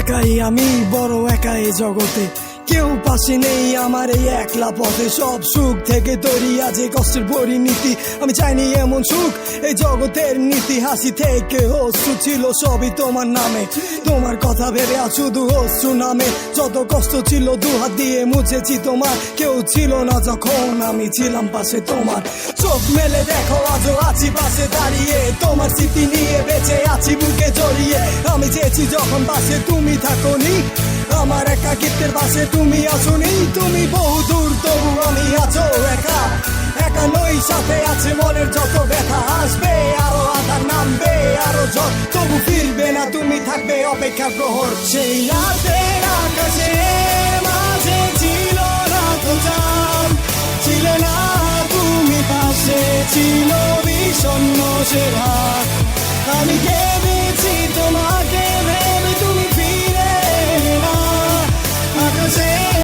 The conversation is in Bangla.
একাই আমি বড় একা এই জগতে, কেউ পাশে নেই আমার এই একলা পথে। সব সুখ থেকে তৈরি আছে কষ্টের পরিণীতি, আমি চাইনি এমন সুখ এই জগতের নীতি। হাসি থেকে অশ্রু ছিল সবই তোমার নামে, তোমার কথা ভেবে আজ শুধু অশ্রু নামে। যত কষ্ট ছিল দুহাত দিয়ে মুছেছি তোমার, কেউ ছিল না যখন আমি ছিলাম পাশে তোমার। চোখ মেলে দেখো আজও আছি পাশে দাঁড়িয়ে, তোমার স্মৃতি নিয়ে বেঁচে আছি বুকে জড়িয়ে। আমি চেয়েছি যখন পাশে তুমি থাকোনি, আমার একাকিত্বের পাশে তুমি আসোনি। তুমি বহু দূর তবু আমি আছো একা, একা নই সাথে আছে মনের যত ব্যথা। আসবে আরো আধার, নামবে আরো ঝড়, তবু ফিরবে না তুমি, থাকবে অপেক্ষার প্রহর। সেই রাতের আকাশে মাঝে ছিল না তো চাঁদ, ছিলে না তুমি পাশে, ছিল বিষণ্ণ সে রাত। আমি কেঁদেছি তোমাকে